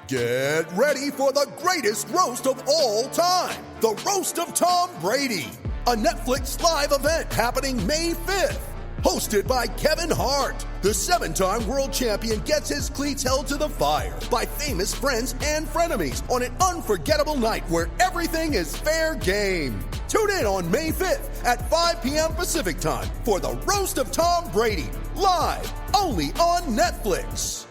Get ready for the greatest roast of all time, the Roast of Tom Brady, a Netflix live event happening May 5th. Hosted by Kevin Hart, the 7-time world champion gets his cleats held to the fire by famous friends and frenemies on an unforgettable night where everything is fair game. Tune in on May 5th at 5 p.m. Pacific time for the Roast of Tom Brady, live only on Netflix.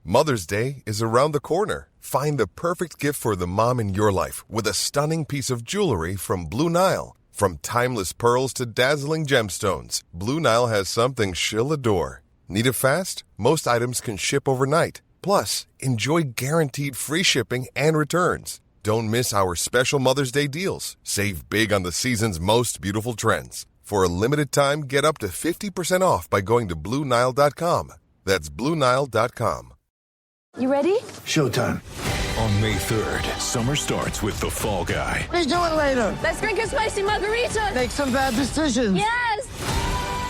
Mother's Day is around the corner. Find the perfect gift for the mom in your life with a stunning piece of jewelry from Blue Nile. From timeless pearls to dazzling gemstones, Blue Nile has something she'll adore. Need it fast? Most items can ship overnight. Plus, enjoy guaranteed free shipping and returns. Don't miss our special Mother's Day deals. Save big on the season's most beautiful trends. For a limited time, get up to 50% off by going to BlueNile.com. That's BlueNile.com. You ready? Showtime. On May 3rd, summer starts with The Fall Guy. Let's do it later. Let's drink a spicy margarita. Make some bad decisions. Yes!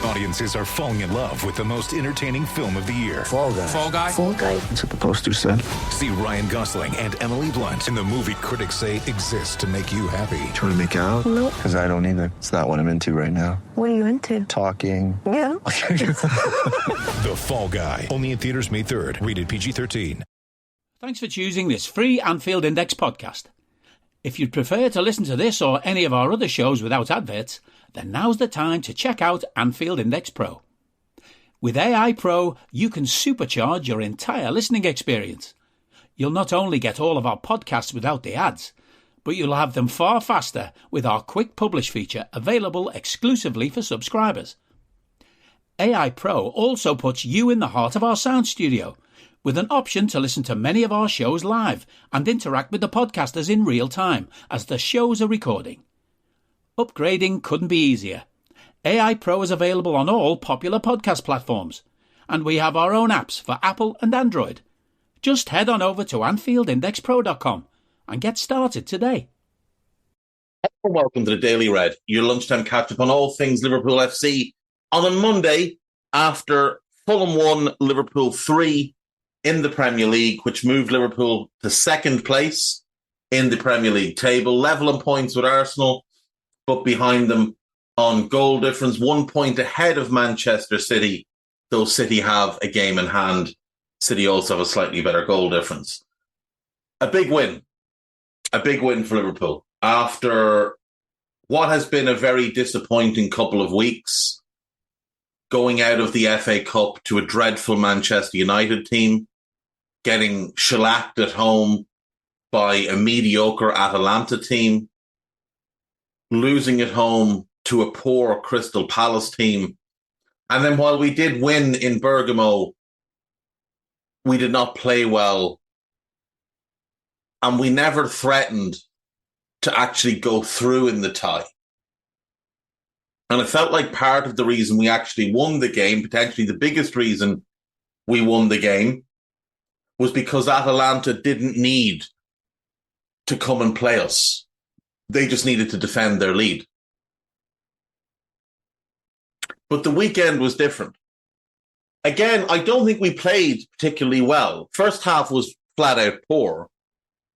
Audiences are falling in love with the most entertaining film of the year. Fall Guy. Fall Guy? Fall Guy. That's what the poster said. See Ryan Gosling and Emily Blunt in the movie critics say exists to make you happy. Trying to make it out? Nope. Because I don't either. It's not what I'm into right now. What are you into? Talking. Yeah. The Fall Guy. Only in theaters May 3rd. Rated PG-13. Thanks for choosing this free Anfield Index podcast. If you'd prefer to listen to this or any of our other shows without adverts, then now's the time to check out Anfield Index Pro. With AI Pro, you can supercharge your entire listening experience. You'll not only get all of our podcasts without the ads, but you'll have them far faster with our Quick Publish feature available exclusively for subscribers. AI Pro also puts you in the heart of our sound studio, with an option to listen to many of our shows live and interact with the podcasters in real time as the shows are recording. Upgrading couldn't be easier. AI Pro is available on all popular podcast platforms, and we have our own apps for Apple and Android. Just head on over to AnfieldIndexPro.com and get started today. Welcome to the Daily Red, your lunchtime catch-up on all things Liverpool FC on a Monday after Fulham 1, Liverpool 3 in the Premier League, which moved Liverpool to second place in the Premier League table, level on points with Arsenal, but behind them on goal difference, 1 point ahead of Manchester City, though City have a game in hand. City also have a slightly better goal difference. A big win for Liverpool after what has been a very disappointing couple of weeks, going out of the FA Cup to a dreadful Manchester United team, getting shellacked at home by a mediocre Atalanta team, losing at home to a poor Crystal Palace team. And then while we did win in Bergamo, we did not play well. And we never threatened to actually go through in the tie. And it felt like part of the reason we actually won the game, potentially the biggest reason we won the game, was because Atalanta didn't need to come and play us. They just needed to defend their lead. But the weekend was different. Again, I don't think we played particularly well. First half was flat out poor.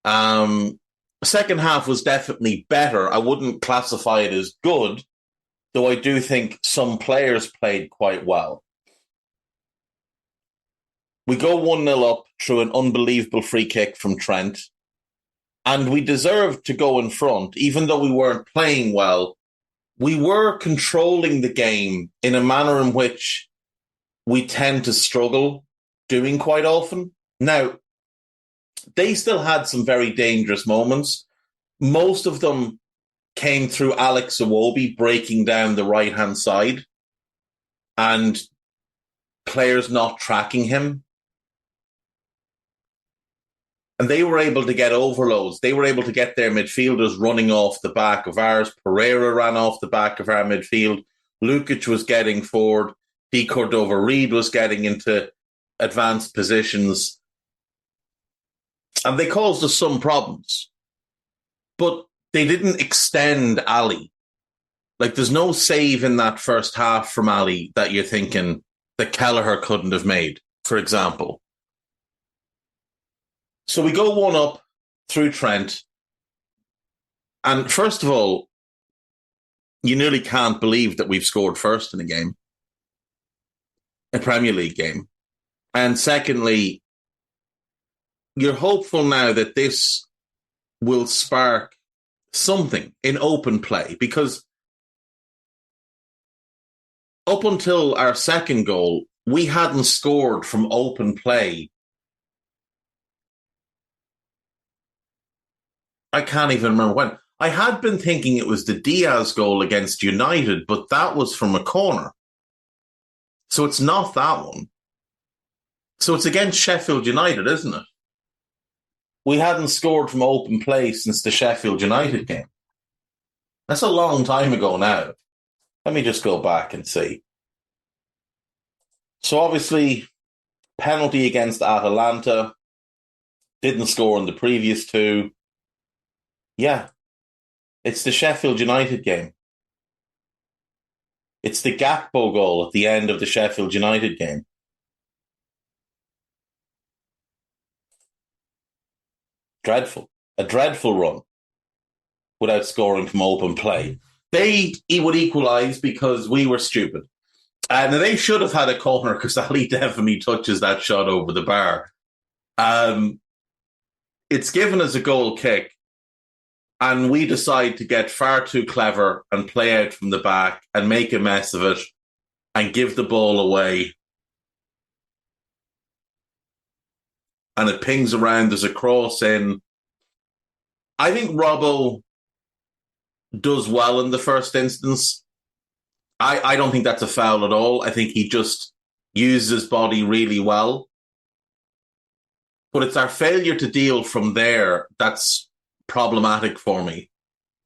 Second half was definitely better. I wouldn't classify it as good, though I do think some players played quite well. We go 1-0 up through an unbelievable free kick from Trent, and we deserved to go in front, even though we weren't playing well. We were controlling the game in a manner in which we tend to struggle doing quite often. Now, they still had some very dangerous moments. Most of them came through Alex Iwobi breaking down the right-hand side and players not tracking him. And they were able to get overloads. They were able to get their midfielders running off the back of ours. Pereira ran off the back of our midfield. Lukic was getting forward. D. Cordova-Reid was getting into advanced positions. And they caused us some problems. But they didn't extend Ali. Like, there's no save in that first half from Ali that you're thinking that Kelleher couldn't have made, for example. So we go 1-up through Trent. And first of all, you nearly can't believe that we've scored first in a game, a Premier League game. And secondly, you're hopeful now that this will spark something in open play, because up until our second goal, we hadn't scored from open play. I can't even remember when. I had been thinking it was the Diaz goal against United, but that was from a corner. So it's not that one. So it's against Sheffield United, isn't it? We hadn't scored from open play since the Sheffield United game. That's a long time ago now. Let me just go back and see. So obviously, penalty against Atalanta. Didn't score in the previous two. Yeah, it's the Sheffield United game. It's the Gakpo goal at the end of the Sheffield United game. Dreadful. A dreadful run without scoring from open play. He would equalise because we were stupid. Now, they should have had a corner because Ali definitely touches that shot over the bar. It's given us a goal kick, and we decide to get far too clever and play out from the back and make a mess of it and give the ball away. And it pings around. There's a cross in. I think Robbo does well in the first instance. I don't think that's a foul at all. I think he just uses his body really well. But it's our failure to deal from there that's problematic for me.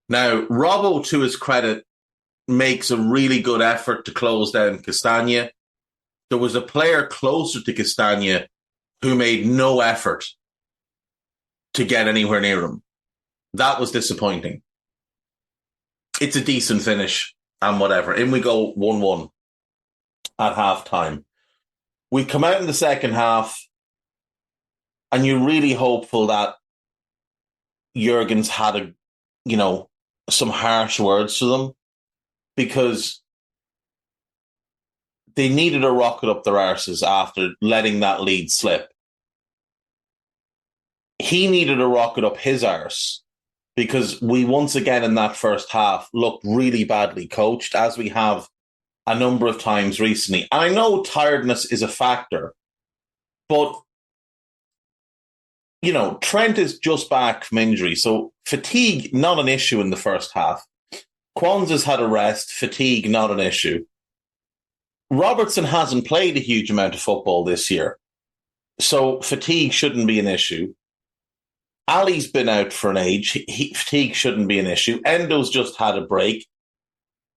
Now, Robbo, to his credit, makes a really good effort to close down Castagna. There was a player closer to Castagna who made no effort to get anywhere near him. That was disappointing. It's a decent finish and whatever. In we go 1-1 at half-time. We come out in the second half, and you're really hopeful that Jurgen's had some harsh words to them, because they needed a rocket up their arses after letting that lead slip. He needed a rocket up his arse, because we once again in that first half looked really badly coached, as we have a number of times recently. And I know tiredness is a factor, but Trent is just back from injury, so fatigue, not an issue in the first half. Kwanzaa's had a rest, fatigue, not an issue. Robertson hasn't played a huge amount of football this year, so fatigue shouldn't be an issue. Ali's been out for an age. Fatigue shouldn't be an issue. Endo's just had a break.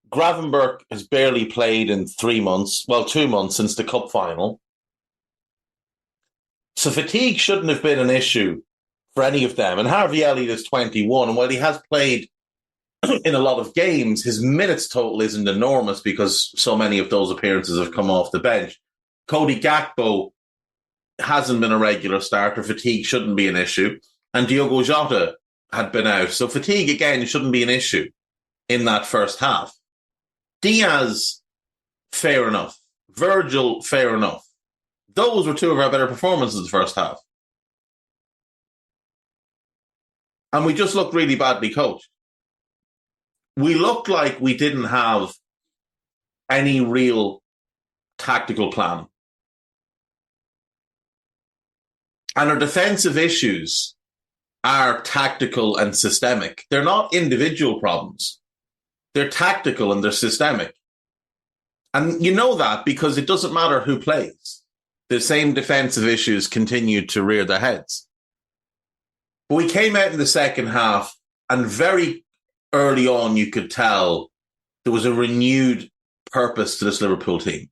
Gravenberch has barely played in 2 months since the cup final. So fatigue shouldn't have been an issue for any of them. And Harvey Elliott is 21, and while he has played in a lot of games, his minutes total isn't enormous because so many of those appearances have come off the bench. Cody Gakpo hasn't been a regular starter. Fatigue shouldn't be an issue. And Diogo Jota had been out. So fatigue, again, shouldn't be an issue in that first half. Diaz, fair enough. Virgil, fair enough. Those were two of our better performances in the first half. And we just looked really badly coached. We looked like we didn't have any real tactical plan. And our defensive issues are tactical and systemic. They're not individual problems. They're tactical and they're systemic. And you know that because it doesn't matter who plays. The same defensive issues continue to rear their heads. But we came out in the second half, and very early on you could tell there was a renewed purpose to this Liverpool team.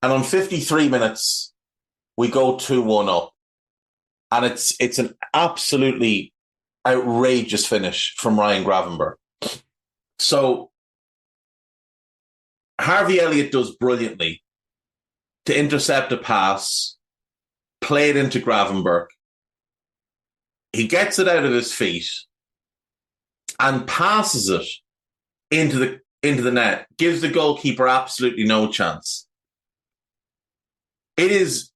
And on 53 minutes, we go 2-1 up. And it's an absolutely outrageous finish from Ryan Gravenberch. So Harvey Elliott does brilliantly to intercept a pass, played into Gravenberch. He gets it out of his feet and passes it into the net, gives the goalkeeper absolutely no chance. It is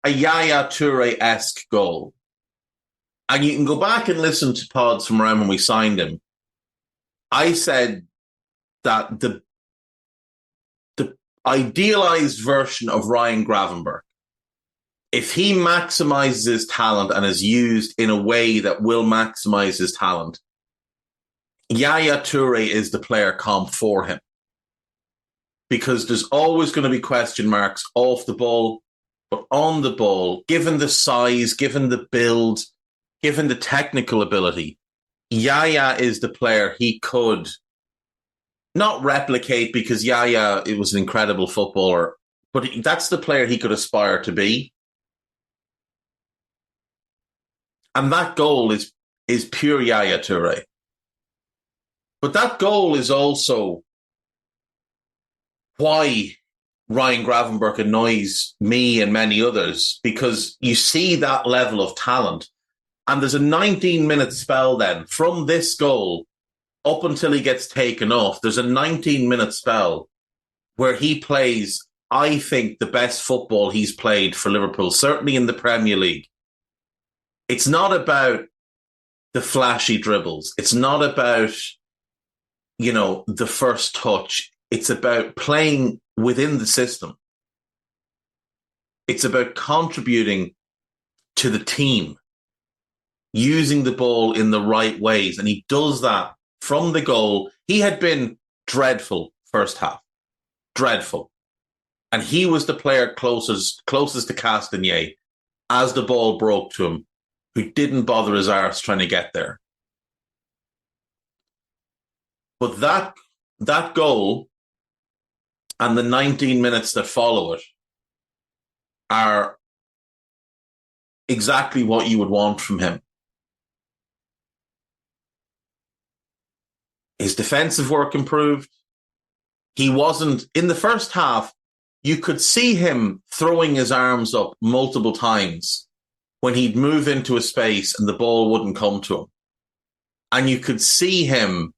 a Yaya Toure-esque goal. And you can go back and listen to pods from around when we signed him. I said that the idealized version of Ryan Gravenberch, if he maximizes his talent and is used in a way that will maximize his talent, Yaya Toure is the player comp for him. Because there's always going to be question marks off the ball, but on the ball, given the size, given the build, given the technical ability, Yaya is the player he could not replicate, because Yaya, it was an incredible footballer, but that's the player he could aspire to be. And that goal is pure Yaya Toure. But that goal is also why Ryan Gravenberch annoys me and many others, because you see that level of talent. And there's a 19-minute spell then from this goal up until he gets taken off. There's a 19-minute spell where he plays, I think, the best football he's played for Liverpool, certainly in the Premier League. It's not about the flashy dribbles. It's not about, the first touch. It's about playing within the system. It's about contributing to the team, using the ball in the right ways. And he does that from the goal. He had been dreadful first half. Dreadful. And he was the player closest to Castagne as the ball broke to him, who didn't bother his arse trying to get there. But that goal and the 19 minutes that follow it are exactly what you would want from him. His defensive work improved. He wasn't, in the first half, you could see him throwing his arms up multiple times when he'd move into a space and the ball wouldn't come to him. And you could see him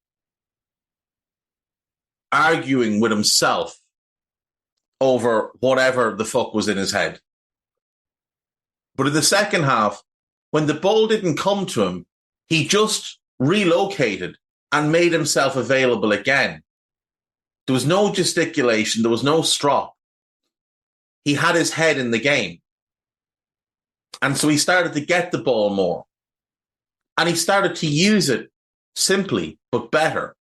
arguing with himself over whatever the fuck was in his head. But in the second half, when the ball didn't come to him, he just relocated and made himself available again. There was no gesticulation. There was no strop. He had his head in the game. And so he started to get the ball more. And he started to use it simply, but better.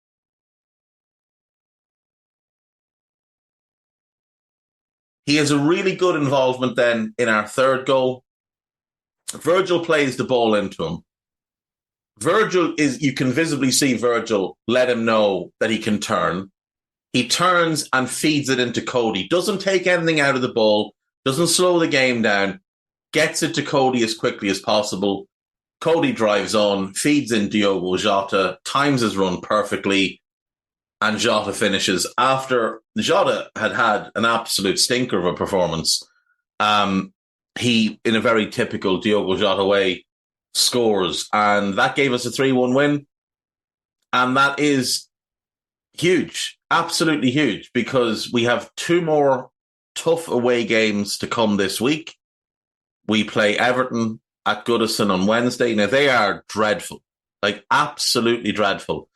He has a really good involvement then in our third goal. Virgil plays the ball into him. You can visibly see Virgil let him know that he can turn. He turns and feeds it into Cody. Doesn't take anything out of the ball. Doesn't slow the game down. Gets it to Cody as quickly as possible. Cody drives on, feeds in Diogo Jota, times his run perfectly, and Jota finishes. After Jota had an absolute stinker of a performance, he, in a very typical Diogo Jota way, scores. And that gave us a 3-1 win. And that is huge, absolutely huge, because we have two more tough away games to come this week. We play Everton at Goodison on Wednesday. Now, they are dreadful, like absolutely dreadful.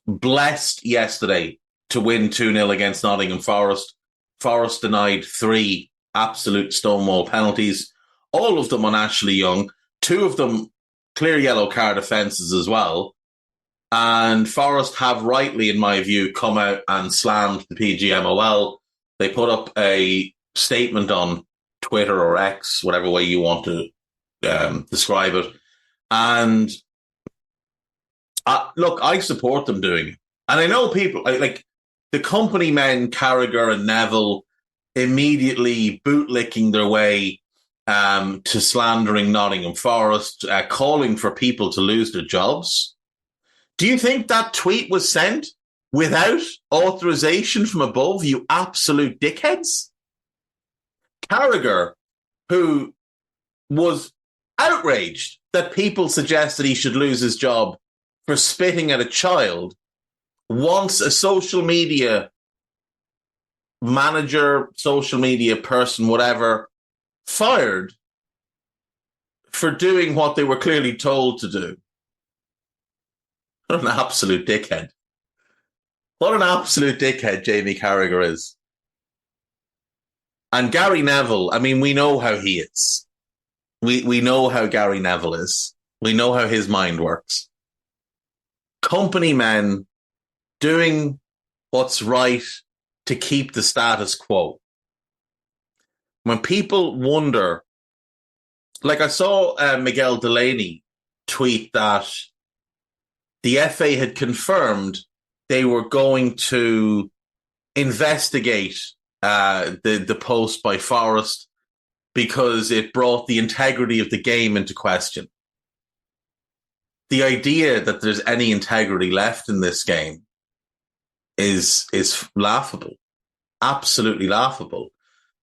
Blessed yesterday to win 2-0 against Nottingham Forest. Forest denied 3 absolute stonewall penalties, all of them on Ashley Young, 2 of them clear yellow card offences as well. And Forest have rightly, in my view, come out and slammed the PGMOL. They put up a statement on Twitter or X, whatever way you want to describe it. And look, I support them doing it. And I know people, like the company men, Carragher and Neville, immediately bootlicking their way to slandering Nottingham Forest, calling for people to lose their jobs. Do you think that tweet was sent without authorization from above, you absolute dickheads? Carragher, who was outraged that people suggested he should lose his job for spitting at a child, wants a social media manager, social media person, whatever, fired for doing what they were clearly told to do. What an absolute dickhead. What an absolute dickhead Jamie Carragher is. And Gary Neville, I mean, we know how he is. We know how Gary Neville is. We know how his mind works. Company men doing what's right to keep the status quo. When people wonder, like I saw Miguel Delaney tweet that the FA had confirmed they were going to investigate the post by Forest because it brought the integrity of the game into question. The idea that there's any integrity left in this game is laughable, absolutely laughable.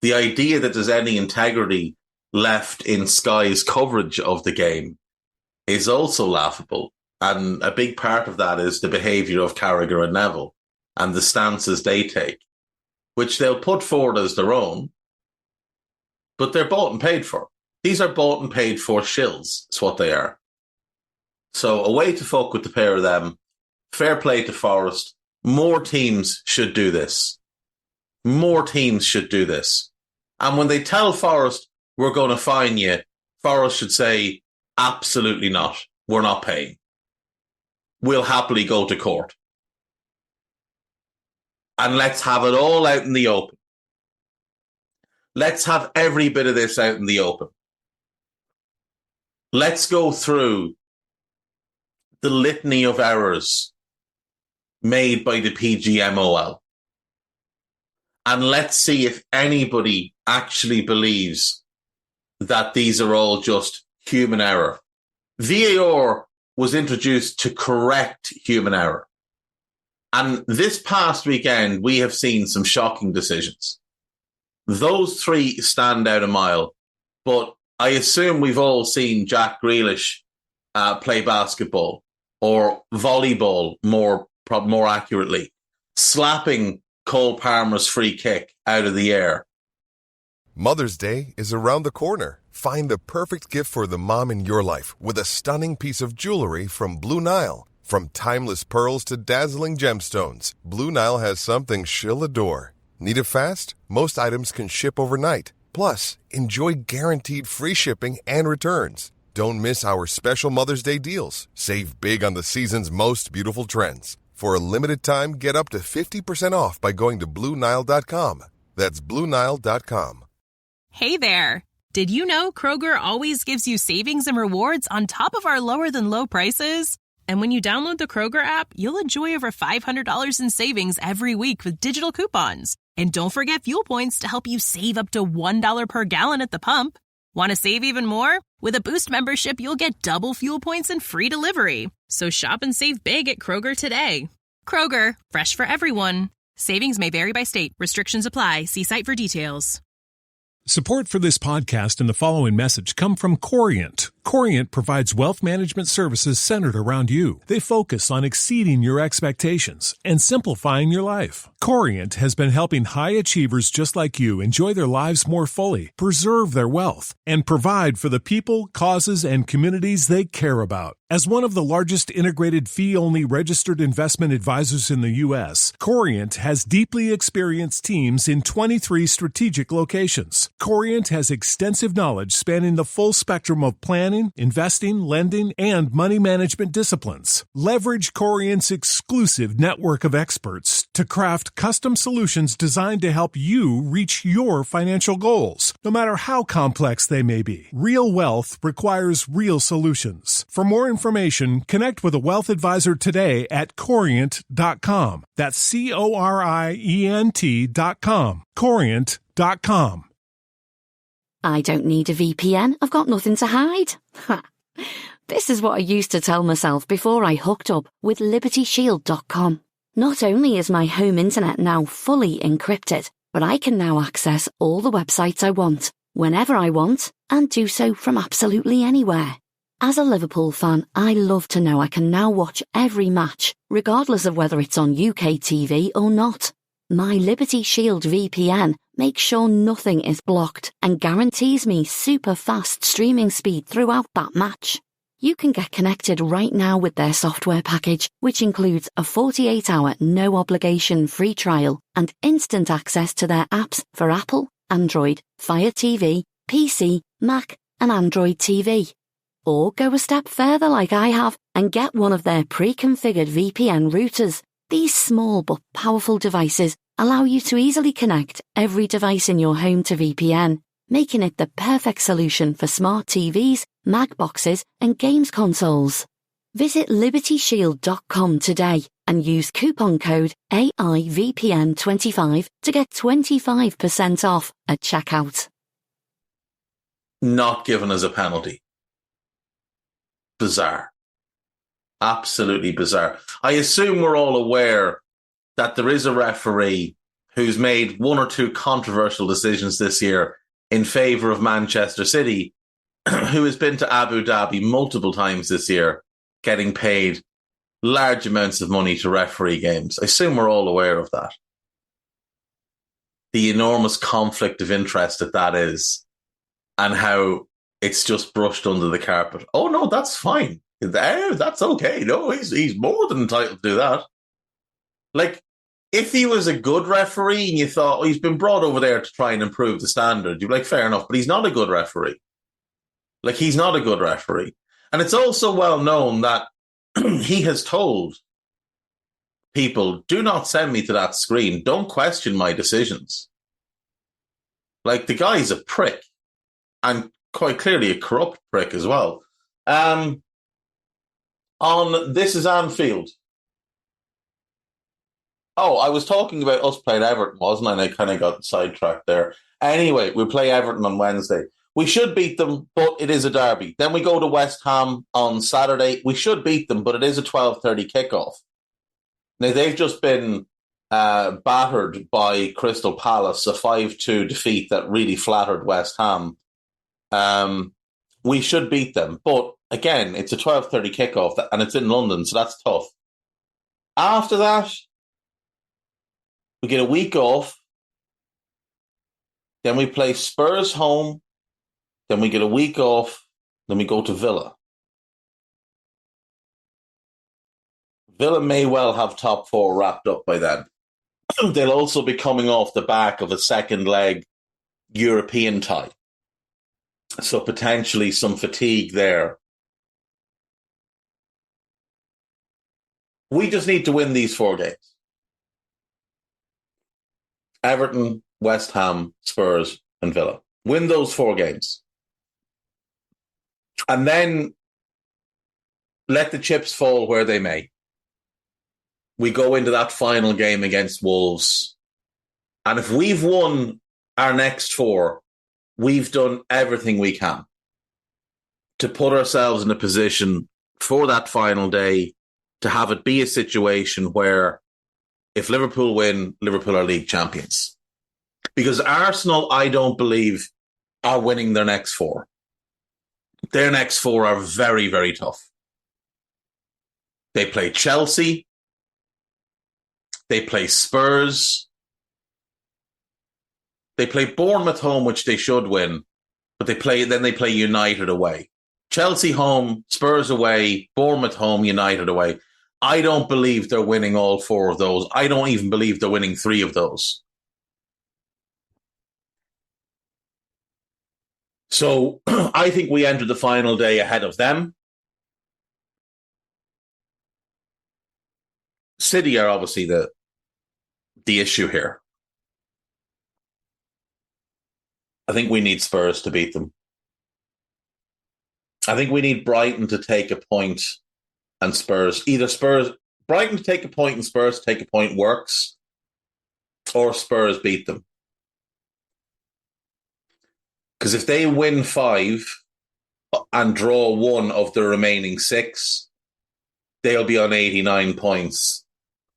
The idea that there's any integrity left in Sky's coverage of the game is also laughable. And a big part of that is the behaviour of Carragher and Neville and the stances they take, which they'll put forward as their own, but they're bought and paid for. These are bought and paid for shills. It's what they are. So a way to fuck with the pair of them. Fair play to Forest. More teams should do this. More teams should do this. And when they tell Forest, we're going to fine you, Forest should say, absolutely not. We're not paying. We'll happily go to court. And let's have it all out in the open. Let's have every bit of this out in the open. Let's go through the litany of errors made by the PGMOL. And let's see if anybody actually believes that these are all just human error. VAR was introduced to correct human error. And this past weekend, we have seen some shocking decisions. Those three stand out a mile, but I assume we've all seen Jack Grealish play basketball or volleyball more accurately, slapping Cole Palmer's free kick out of the air. Mother's Day is around the corner. Find the perfect gift for the mom in your life with a stunning piece of jewelry from Blue Nile. From timeless pearls to dazzling gemstones, Blue Nile has something she'll adore. Need it fast? Most items can ship overnight. Plus, enjoy guaranteed free shipping and returns. Don't miss our special Mother's Day deals. Save big on the season's most beautiful trends. For a limited time, get up to 50% off by going to BlueNile.com. That's BlueNile.com. Hey there. Did you know Kroger always gives you savings and rewards on top of our lower-than-low prices? And when you download the Kroger app, you'll enjoy over $500 in savings every week with digital coupons. And don't forget fuel points to help you save up to $1 per gallon at the pump. Want to save even more? With a Boost membership, you'll get double fuel points and free delivery. So shop and save big at Kroger today. Kroger, fresh for everyone. Savings may vary by state. Restrictions apply. See site for details. Support for this podcast and the following message come from Corient. Corient provides wealth management services centered around you. They focus on exceeding your expectations and simplifying your life. Corient has been helping high achievers just like you enjoy their lives more fully, preserve their wealth, and provide for the people, causes, and communities they care about. As one of the largest integrated fee-only registered investment advisors in the U.S., Corient has deeply experienced teams in 23 strategic locations. Corient has extensive knowledge spanning the full spectrum of planning, investing, lending, and money management disciplines. Leverage Corient's exclusive network of experts to craft custom solutions designed to help you reach your financial goals, no matter how complex they may be. Real wealth requires real solutions. For more information, connect with a wealth advisor today at Corient.com. That's Corient.com. Corient.com. I don't need a VPN. I've got nothing to hide. This is what I used to tell myself before I hooked up with LibertyShield.com. Not only is my home internet now fully encrypted, but I can now access all the websites I want. whenever I want, and do so from absolutely anywhere. As a Liverpool fan, I love to know I can now watch every match, regardless of whether it's on UK TV or not. My Liberty Shield VPN makes sure nothing is blocked and guarantees me super fast streaming speed throughout that match. You can get connected right now with their software package, which includes a 48-hour no-obligation free trial and instant access to their apps for Apple, Android, Fire TV, PC, Mac, and Android TV. Or go a step further like I have and get one of their pre-configured VPN routers. These small but powerful devices allow you to easily connect every device in your home to VPN, making it the perfect solution for smart TVs, Mac boxes, and games consoles. Visit libertyshield.com today and use coupon code AIVPN25 to get 25% off at checkout. Not given as a penalty. Bizarre. Absolutely bizarre. I assume we're all aware that there is a referee who's made one or two controversial decisions this year in favour of Manchester City, who has been to Abu Dhabi multiple times this year, getting paid large amounts of money to referee games. I assume we're all aware of that. The enormous conflict of interest that is, and how it's just brushed under the carpet. Oh, no, that's fine. That's okay. No, he's more than entitled to do that. Like, if he was a good referee and you thought, oh, he's been brought over there to try and improve the standard, you'd be like, fair enough, but he's not a good referee. Like, he's not a good referee. And it's also well known that he has told people, do not send me to that screen. Don't question my decisions. Like, the guy's a prick, and quite clearly a corrupt prick as well. On This Is Anfield. Oh, I was talking about us playing Everton, wasn't I? And I kind of got sidetracked there. Anyway, we play Everton on Wednesday. We should beat them, but it is a derby. Then we go to West Ham on Saturday. We should beat them, but it is a 12:30 kickoff. Now, they've just been battered by Crystal Palace, a 5-2 defeat that really flattered West Ham. We should beat them, but again, it's a 12:30 kickoff, and it's in London, so that's tough. After that, we get a week off. Then we play Spurs home. Then we get a week off. Then we go to Villa. Villa may well have top four wrapped up by then. They'll also be coming off the back of a second leg European tie. So potentially some fatigue there. We just need to win these 4 games. Everton, West Ham, Spurs, and Villa. Win those 4 games. And then let the chips fall where they may. We go into that final game against Wolves. And if we've won our next 4, we've done everything we can to put ourselves in a position for that final day to have it be a situation where if Liverpool win, Liverpool are league champions. Because Arsenal, I don't believe, are winning their next 4. Their next 4 are very, very tough. They play Chelsea. They play Spurs. They play Bournemouth home, which they should win, but they play United away. Chelsea home, Spurs away, Bournemouth home, United away. I don't believe they're winning all 4 of those. I don't even believe they're winning 3 of those. So I think we enter the final day ahead of them. City are obviously the issue here. I think we need Spurs to beat them. I think we need Brighton to take a point and Brighton to take a point and Spurs to take a point works, or Spurs beat them. Because if they win 5 and draw 1 of the remaining 6, they'll be on 89 points.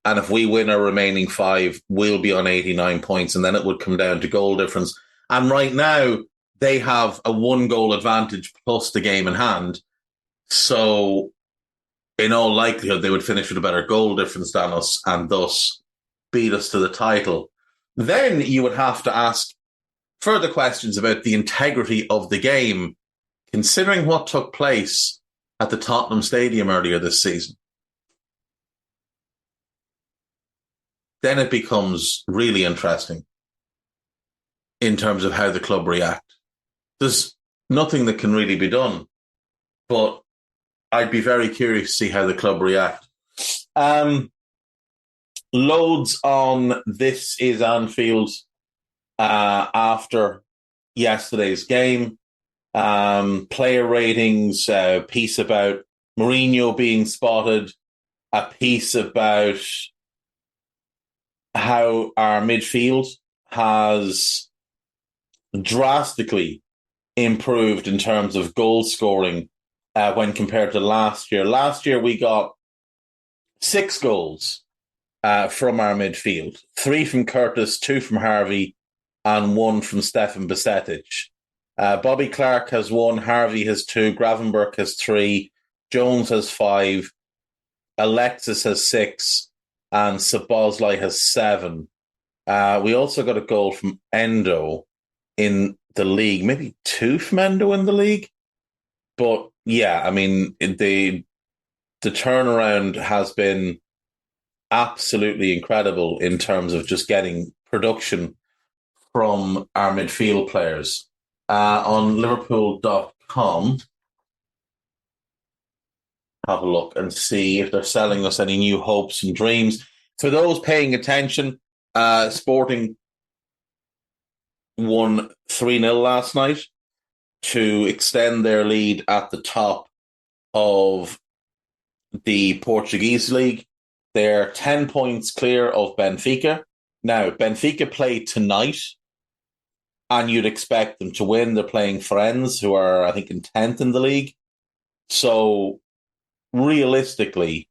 And if we win our remaining 5, we'll be on 89 points. And then it would come down to goal difference. And right now, they have a 1-goal advantage plus the game in hand. So in all likelihood, they would finish with a better goal difference than us and thus beat us to the title. Then you would have to ask further questions about the integrity of the game, considering what took place at the Tottenham Stadium earlier this season. Then it becomes really interesting in terms of how the club react. There's nothing that can really be done, but I'd be very curious to see how the club react. Loads on This Is Anfield after yesterday's game. Player ratings, a piece about Mourinho being spotted, a piece about how our midfield has drastically improved in terms of goal scoring when compared to last year. Last year, we got 6 goals from our midfield. 3 from Curtis, 2 from Harvey, and 1 from Stefan Bajcetic. Bobby Clark has 1, Harvey has 2, Gravenberch has 3, Jones has 5, Alexis has 6, and Szoboszlai has 7. We also got a goal from Endo in the league, maybe 2 from Endo in the league. But yeah, I mean, the turnaround has been absolutely incredible in terms of just getting production from our midfield players. On Liverpool.com, have a look and see if they're selling us any new hopes and dreams. For those paying attention, Sporting won 3-0 last night to extend their lead at the top of the Portuguese league. They're 10 points clear of Benfica. Now, Benfica play tonight, and you'd expect them to win. They're playing Friends, who are, I think, in 10th in the league. So, realistically,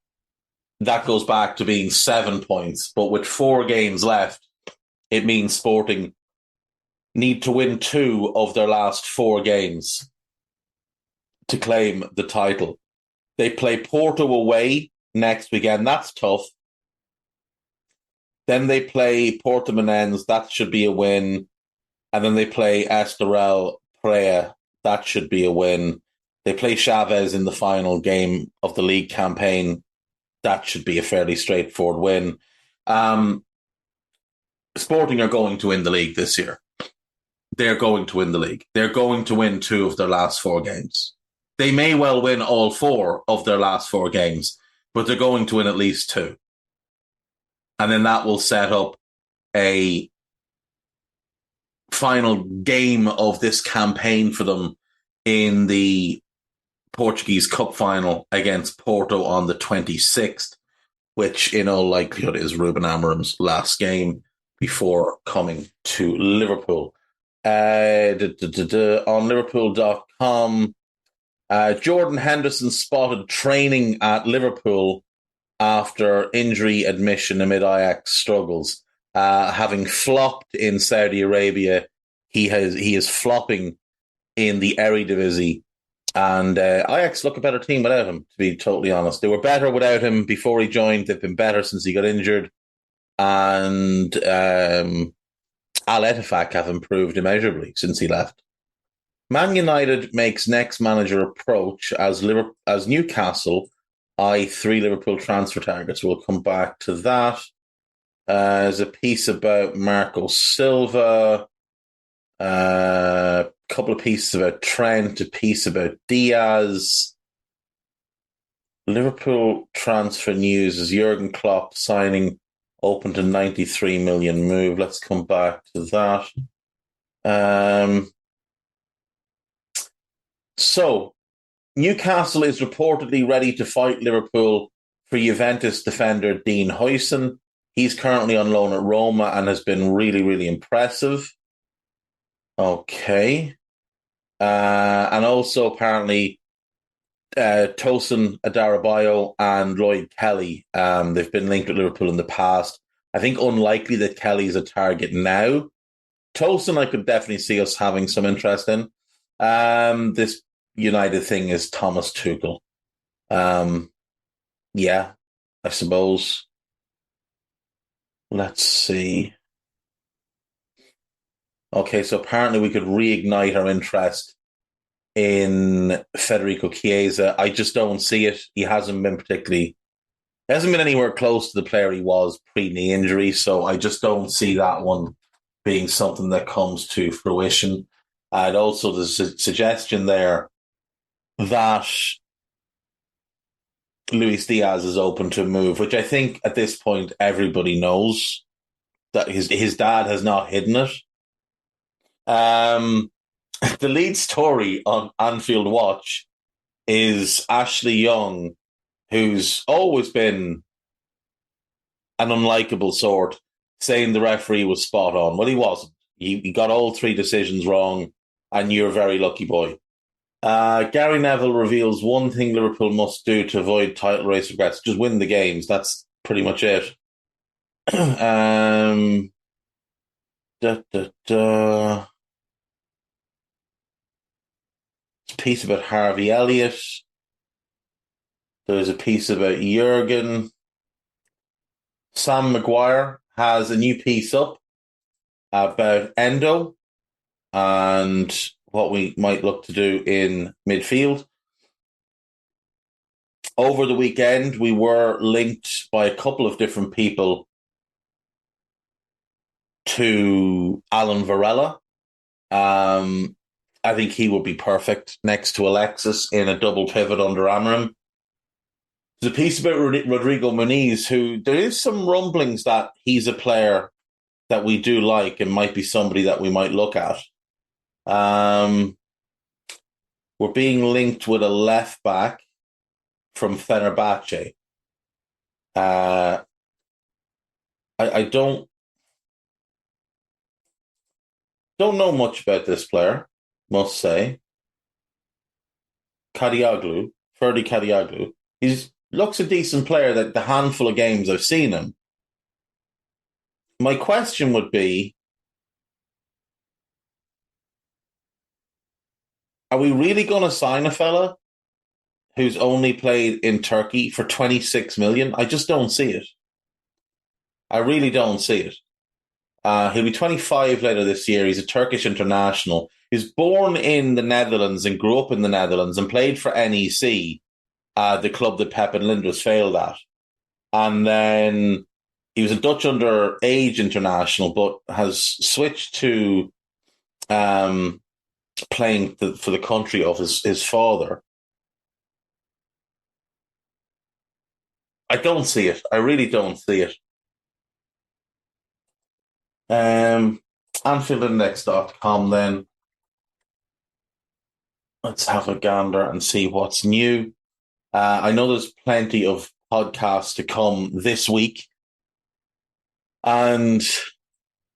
that goes back to being 7 points. But with 4 games left, it means Sporting need to win 2 of their last 4 games to claim the title. They play Porto away next weekend. That's tough. Then they play Portimonense. That should be a win. And then they play Estoril Praia. That should be a win. They play Chavez in the final game of the league campaign. That should be a fairly straightforward win. Sporting are going to win the league this year. They're going to win the league. They're going to win 2 of their last 4 games. They may well win all 4 of their last 4 games, but they're going to win at least 2. And then that will set up a final game of this campaign for them in the Portuguese Cup final against Porto on the 26th, which in all likelihood is Ruben Amorim's last game before coming to Liverpool. On Liverpool.com, Jordan Henderson spotted training at Liverpool after injury admission amid Ajax struggles. Having flopped in Saudi Arabia, he is flopping in the Eredivisie, and Ajax look a better team without him, to be totally honest. They were better without him before he joined. They've been better since he got injured, and Al Ettifaq have improved immeasurably since he left. Man United makes next manager approach as Newcastle eye 3 Liverpool transfer targets. We'll come back to that. There's a piece about Marco Silva, a couple of pieces about Trent, a piece about Diaz. Liverpool transfer news is Jurgen Klopp signing open to 93 million move. Let's come back to that. So, Newcastle is reportedly ready to fight Liverpool for Juventus defender Dean Huijsen. He's currently on loan at Roma and has been really, really impressive. Okay. And also apparently Tosin Adarabioyo and Lloyd Kelly. They've been linked with Liverpool in the past. I think unlikely that Kelly's a target now, Tosin, I could definitely see us having some interest in. This United thing is Thomas Tuchel. Yeah, I suppose. Let's see. Okay, so apparently we could reignite our interest in Federico Chiesa. I just don't see it. He hasn't been anywhere close to the player he was pre-knee injury, so I just don't see that one being something that comes to fruition. And also there's a suggestion there that Luis Diaz is open to a move, which I think at this point everybody knows that his dad has not hidden it. The lead story on Anfield Watch is Ashley Young, who's always been an unlikable sort, saying the referee was spot on. Well, he wasn't. He got all three decisions wrong, and you're a very lucky boy. Gary Neville reveals one thing Liverpool must do to avoid title race regrets: just win the games. That's pretty much it. There's a piece about Harvey Elliott. There's a piece about Jurgen. Sam Maguire has a new piece up about Endo and what we might look to do in midfield. Over the weekend, we were linked by a couple of different people to Alan Varela. I think he would be perfect next to Alexis in a double pivot under Amorim. There's a piece about Rodrigo Muniz, who there is some rumblings that he's a player that we do like and might be somebody that we might look at. We're being linked with a left back from Fenerbahce. I don't know much about this player, must say. Ferdi Kadioglu. He looks a decent player that the handful of games I've seen him. My question would be, are we really going to sign a fella who's only played in Turkey for 26 million? I just don't see it. I really don't see it. He'll be 25 later this year. He's a Turkish international. He's born in the Netherlands and grew up in the Netherlands and played for NEC, the club that Pep and Linders failed at. And then he was a Dutch underage international, but has switched to playing for the country of his father. I don't see it. I really don't see it. AnfieldIndex.com then. Let's have a gander and see what's new. I know there's plenty of podcasts to come this week. And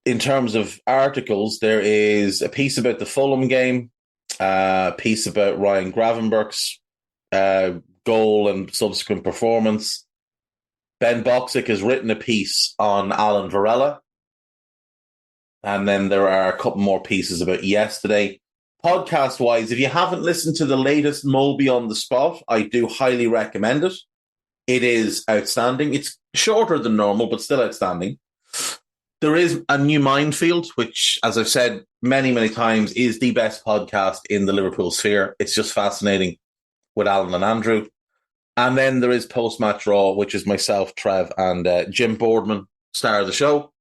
in terms of articles, there is a piece about the Fulham game, a piece about Ryan Gravenberch's goal and subsequent performance. Ben Boxic has written a piece on Alan Varela. And then there are a couple more pieces about yesterday. Podcast-wise, if you haven't listened to the latest Mulby on the Spot, I do highly recommend it. It is outstanding. It's shorter than normal, but still outstanding. There is a new Minefield, which, as I've said many, many times, is the best podcast in the Liverpool sphere. It's just fascinating with Alan and Andrew. And then there is Post-Match Raw, which is myself, Trev, and Jim Boardman, star of the show.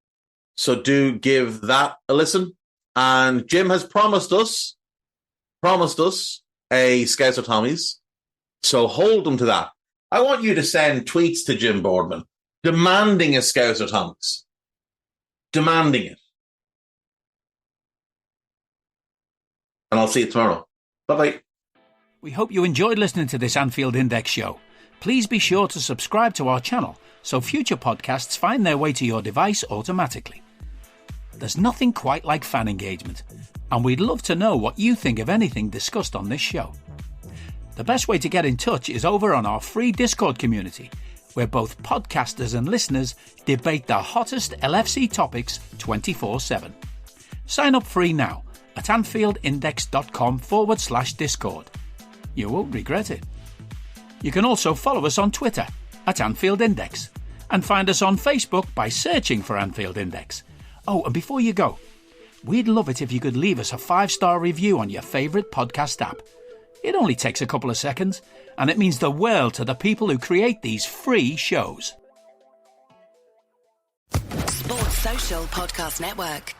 So do give that a listen. And Jim has promised us a Scouser Tommies. So hold them to that. I want you to send tweets to Jim Boardman demanding a Scouser Tommies. Demanding it. And I'll see you tomorrow. Bye-bye. We hope you enjoyed listening to this Anfield Index show. Please be sure to subscribe to our channel so future podcasts find their way to your device automatically. There's nothing quite like fan engagement, and we'd love to know what you think of anything discussed on this show. The best way to get in touch is over on our free Discord community, where both podcasters and listeners debate the hottest LFC topics 24/7. Sign up free now at AnfieldIndex.com/Discord. You won't regret it. You can also follow us on Twitter at Anfield Index and find us on Facebook by searching for Anfield Index. Oh, and before you go, we'd love it if you could leave us a 5-star review on your favourite podcast app. It only takes a couple of seconds, and it means the world to the people who create these free shows. Sports Social Podcast Network.